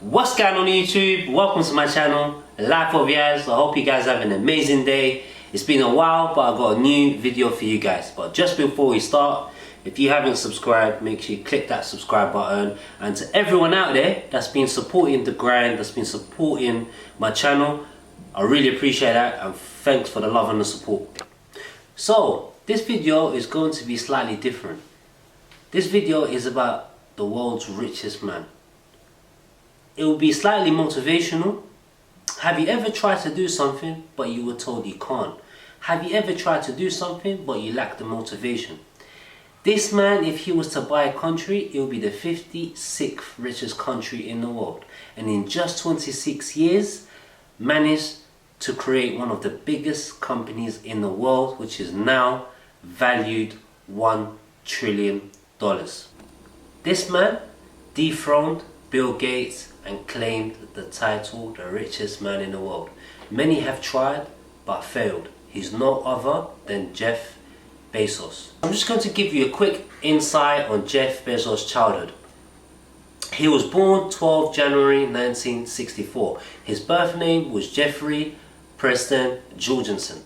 What's going on YouTube? Welcome to my channel, Life of Yaz. I hope you guys have an amazing day. It's been a while, but I've got a new video for you guys. But just before we start, if you haven't subscribed, make sure you click that subscribe button. And to everyone out there that's been supporting the grind, that's been supporting my channel, I really appreciate that, and thanks for the love and the support. So this video is going to be slightly different. This video is about the world's richest man. It will be slightly motivational. Have you ever tried to do something but you were told you can't? Have you ever tried to do something but you lack the motivation? This man, if he was to buy a country, it would be the 56th richest country in the world. And in just 26 years, managed to create one of the biggest companies in the world, which is now valued $1 trillion. This man dethroned Bill Gates and claimed the title the richest man in the world. Many have tried but failed. He's no other than Jeff Bezos. I'm just going to give you a quick insight on Jeff Bezos' childhood. He was born 12 January 1964. His birth name was Jeffrey Preston Jorgensen.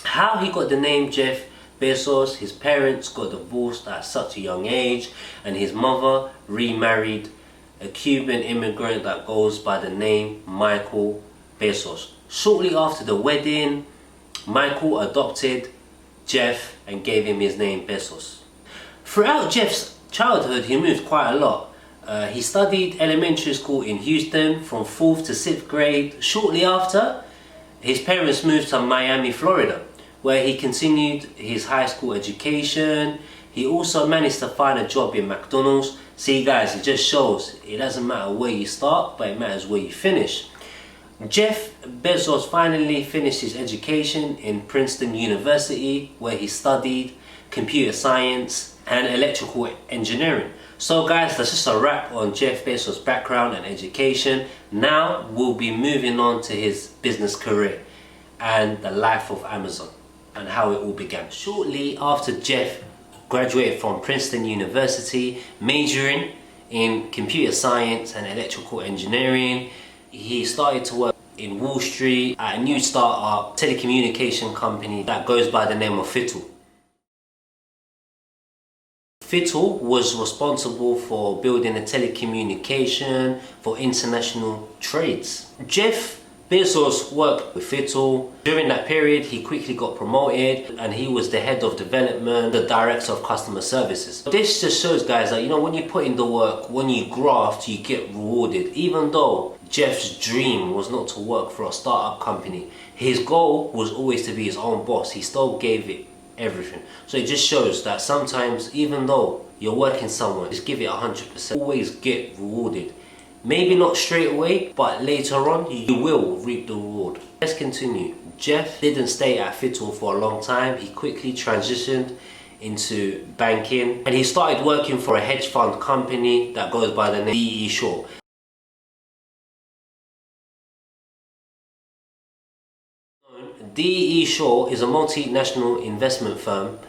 How he got the name Jeff Bezos: his parents got divorced at such a young age, and his mother remarried a Cuban immigrant that goes by the name Michael Bezos. Shortly after the wedding, Michael adopted Jeff and gave him his name Bezos. Throughout Jeff's childhood, he moved quite a lot. He studied elementary school in Houston from 4th to 6th grade. Shortly after, his parents moved to Miami, Florida, where he continued his high school education. He also managed to find a job in McDonald's. See guys, it just shows it doesn't matter where you start, but it matters where you finish. Jeff Bezos finally finished his education in Princeton University, where he studied computer science and electrical engineering. So guys, that's just a wrap on Jeff Bezos' background and education. Now we'll be moving on to his business career and the life of Amazon and how it all began. Shortly after Jeff graduated from Princeton University, majoring in computer science and electrical engineering, he started to work in Wall Street at a new startup telecommunication company that goes by the name of Fittle. Fittle was responsible for building a telecommunication for international trades. Jeff Bezos worked with Fittle. During that period, he quickly got promoted and he was the head of development, the director of customer services. This just shows guys that, you know, when you put in the work, when you graft, you get rewarded. Even though Jeff's dream was not to work for a startup company, his goal was always to be his own boss. He still gave it everything. So it just shows that sometimes, even though you're working somewhere, just give it 100%. Always get rewarded. Maybe not straight away, but later on you will reap the reward. Let's continue. Jeff didn't stay at Fittle for a long time. He quickly transitioned into banking and he started working for a hedge fund company that goes by the name D.E. Shaw. D.E. Shaw is a multinational investment firm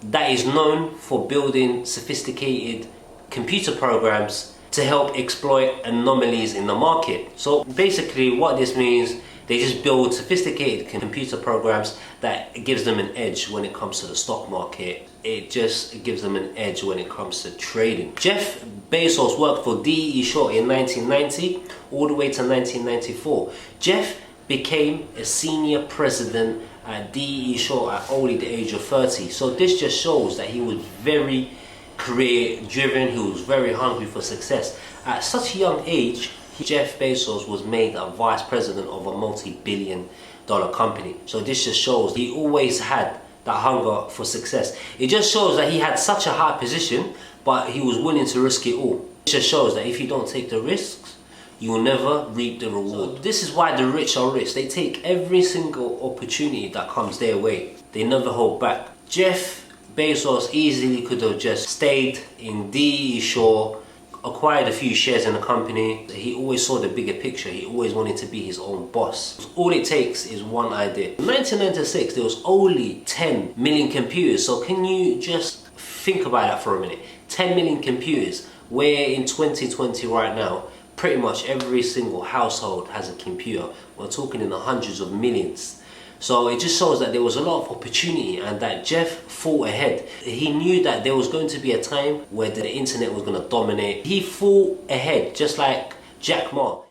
that is known for building sophisticated computer programs to help exploit anomalies in the market. So basically what this means, they just build sophisticated computer programs that gives them an edge when it comes to the stock market. It just gives them an edge when it comes to trading. Jeff Bezos worked for D.E. Shaw in 1990 all the way to 1994. Jeff became a senior president at D.E. Shaw at only the age of 30. So this just shows that he was very career driven, he was very hungry for success. At such a young age, Jeff Bezos was made a vice president of a multi-billion-dollar company. So this just shows he always had that hunger for success. It just shows that he had such a high position, but he was willing to risk it all. It just shows that if you don't take the risks, you will never reap the reward. So this is why the rich are rich. They take every single opportunity that comes their way. They never hold back. Jeff Bezos easily could have just stayed in D.E. Shaw, acquired a few shares in the company. He always saw the bigger picture. He always wanted to be his own boss. All it takes is one idea. In 1996, there was only 10 million computers. So can you just Think about that for a minute. 10 million computers. We're in 2020 right now. Pretty much every single household has a computer. We're talking in the hundreds of millions. So it just shows that there was a lot of opportunity and that Jeff thought ahead. He knew that there was going to be a time where the internet was going to dominate. He thought ahead, just like Jack Ma.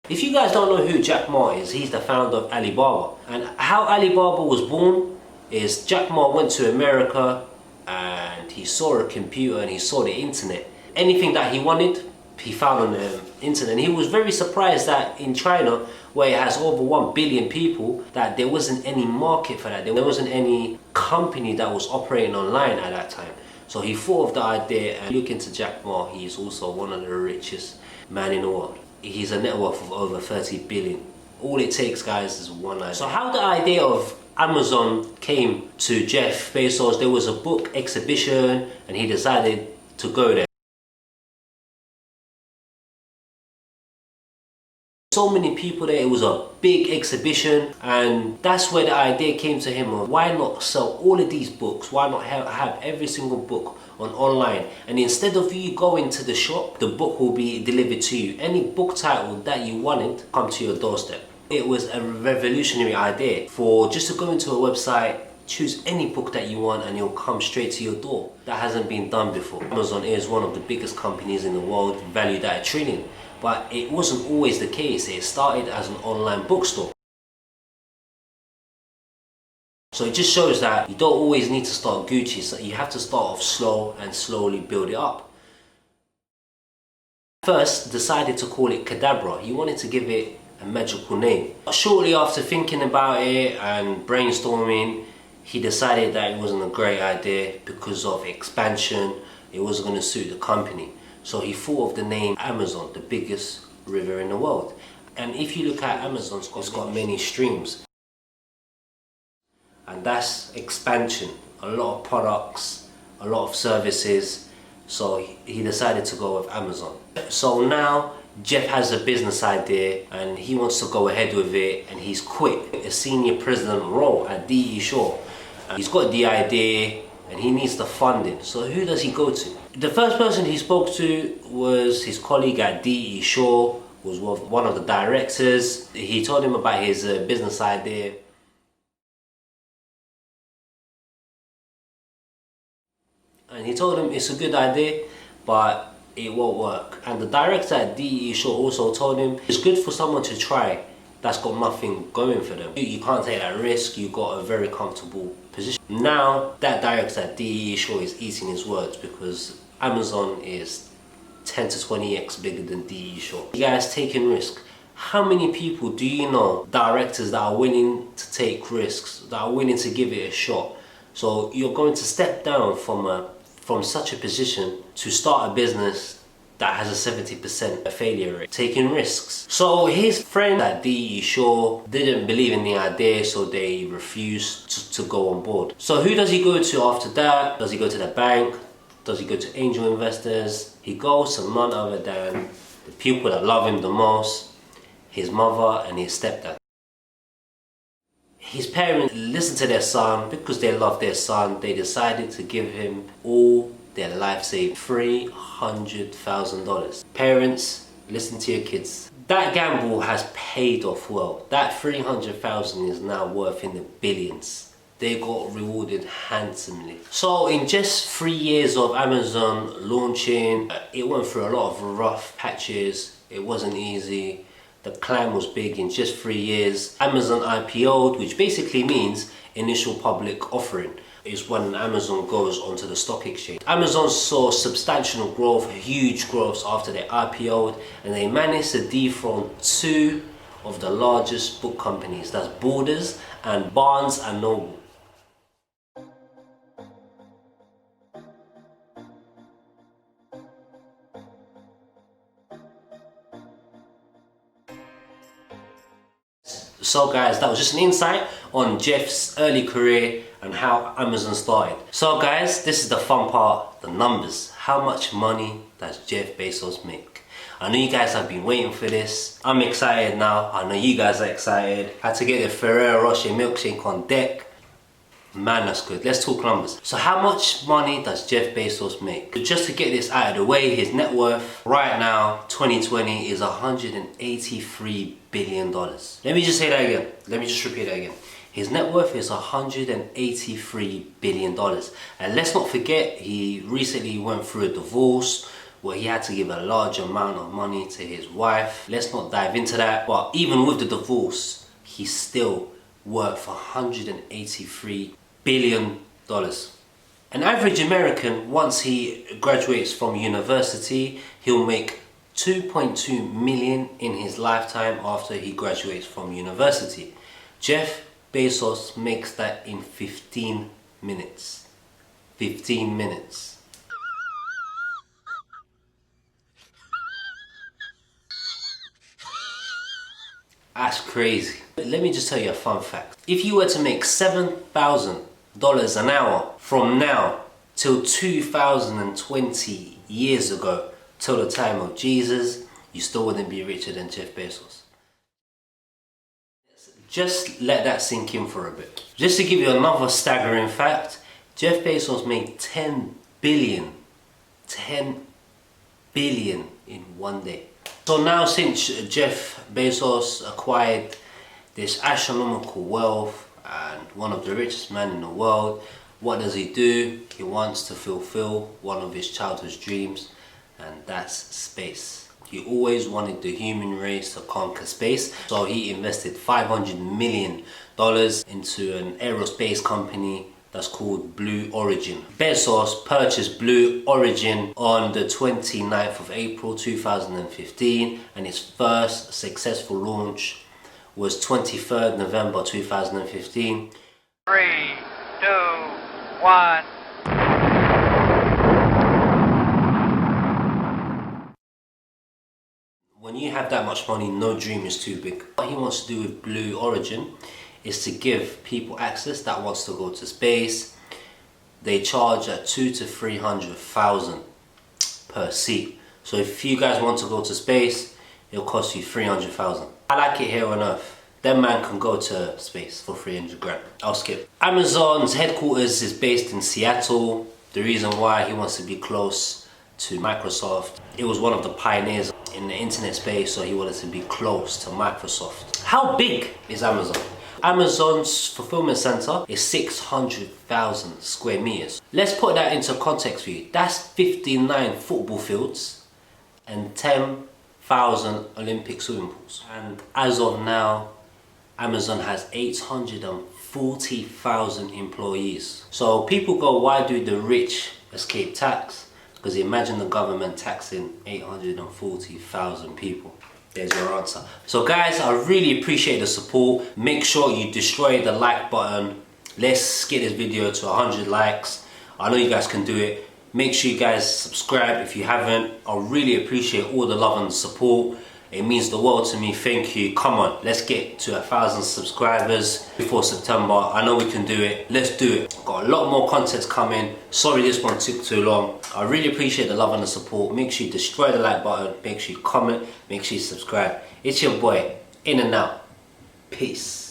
If you guys don't know who Jack Ma is, he's the founder of Alibaba. And how Alibaba was born is Jack Ma went to America and he saw a computer and he saw the internet. Anything that he wanted, he found on the internet. And he was very surprised that in China, where it has over 1 billion people, that there wasn't any market for that. There wasn't any company that was operating online at that time. So he thought of the idea, and look into Jack Ma, he's also one of the richest men in the world. He's a net worth of over 30 billion. All it takes, guys, is one idea. So how the idea of Amazon came to Jeff Bezos, there was a book exhibition and he decided to go there. So many people there, it was a big exhibition, and that's where the idea came to him of why not sell all of these books, why not have every single book on online, and instead of you going to the shop, the book will be delivered to you. Any book title that you wanted come to your doorstep. It was a revolutionary idea for just to go into a website, choose any book that you want and it'll come straight to your door. That hasn't been done before. Amazon is one of the biggest companies in the world, valued at $1 trillion. But it wasn't always the case. It started as an online bookstore. So it just shows that you don't always need to start Gucci. So you have to start off slow and slowly build it up. First, decided to call it Cadabra. He wanted to give it a magical name. Shortly after thinking about it and brainstorming, he decided that it wasn't a great idea because of expansion. It wasn't going to suit the company. So he thought of the name Amazon, the biggest river in the world. And if you look at Amazon, it's got many streams. And that's expansion. A lot of products, a lot of services. So he decided to go with Amazon. So now Jeff has a business idea and he wants to go ahead with it, and he's quit a senior president role at DE Shaw. He's got the idea and he needs the funding. So who does he go to? The first person he spoke to was his colleague at DE Shaw, who was one of the directors. He told him about his business idea. And he told him it's a good idea, but it won't work. And the director at DE Shaw also told him it's good for someone to try that's got nothing going for them. You can't take that risk, you got a very comfortable position. Now that director at DE Shaw is eating his words because Amazon is 10 to 20x bigger than DE Shaw. You guys taking risk. How many people do you know, directors that are willing to take risks, that are willing to give it a shot? So you're going to step down from such a position to start a business that has a 70% failure rate, taking risks. So his friend at DE Shaw didn't believe in the idea, so they refused to go on board. So who does he go to after that? Does he go to the bank? Does he go to angel investors? He goes to none other than the people that love him the most, his mother and his stepdad. His parents listened to their son because they love their son. They decided to give him all their life savings, $300,000. Parents, listen to your kids. That gamble has paid off well. That $300,000 is now worth in the billions. They got rewarded handsomely. So in just 3 years of Amazon launching, it went through a lot of rough patches. It wasn't easy. The climb was big. In just 3 years. Amazon IPO'd, which basically means initial public offering. Is when Amazon goes onto the stock exchange. Amazon saw substantial growth, huge growth after they IPO'd, and they managed to dethrone 2 of the largest book companies. That's Borders and Barnes and Noble. So guys, that was just an insight on Jeff's early career and how Amazon started. So guys, this is the fun part, the numbers. How much money does Jeff Bezos make? I know you guys have been waiting for this. I'm excited now. I know you guys are excited. Had to get the Ferrero Rocher milkshake on deck. Man, that's good. Let's talk numbers. So how much money does Jeff Bezos make? Just to get this out of the way, his net worth right now, 2020, is $183 billion. Let me just say that again. Let me just repeat that again. His net worth is $183 billion. And let's not forget, he recently went through a divorce where he had to give a large amount of money to his wife. Let's not dive into that. But even with the divorce, he's still worth $183 billion. An average American, once he graduates from university, he'll make 2.2 million in his lifetime after he graduates from university. Jeff Bezos makes that in 15 minutes. 15 minutes. That's crazy. But let me just tell you a fun fact. If you were to make $7,000 an hour from now till 2020 years ago, till the time of Jesus, you still wouldn't be richer than Jeff Bezos. Just let that sink in for a bit. Just to give you another staggering fact, Jeff Bezos made 10 billion in one day. So now, since Jeff Bezos acquired this astronomical wealth and one of the richest men in the world, what does he do? He wants to fulfill one of his childhood dreams, and that's space. He always wanted the human race to conquer space, so he invested $500 million into an aerospace company that's called Blue Origin. Bezos purchased Blue Origin on the 29th of April 2015, and his first successful launch was 23rd November 2015. 3, 2, 1. When you have that much money, no dream is too big. What he wants to do with Blue Origin is to give people access that wants to go to space. They charge at 200,000 to 300,000 per seat. So if you guys want to go to space, it'll cost you 300,000. I like it here on Earth. That man can go to space for 300 grand. I'll skip. Amazon's headquarters is based in Seattle. The reason why, he wants to be close to Microsoft. It was one of the pioneers in the internet space, so he wanted to be close to Microsoft. How big is Amazon? Amazon's fulfillment center is 600,000 square meters. Let's put that into context for you. That's 59 football fields and 10,000 Olympic swimming pools. And as of now, Amazon has 840,000 employees. So people go, why do the rich escape tax? Because imagine the government taxing 840,000 people. There's your answer. So guys, I really appreciate the support. Make sure you destroy the like button. Let's get this video to 100 likes. I know you guys can do it. Make sure you guys subscribe if you haven't. I really appreciate all the love and the support. It means the world to me. Thank you. Come on, let's get to 1,000 subscribers before September. I know we can do it. Let's do it. Got a lot more content coming. Sorry this one took too long. I really appreciate the love and the support. Make sure you destroy the like button. Make sure you comment. Make sure you subscribe. It's your boy, In and Out. Peace.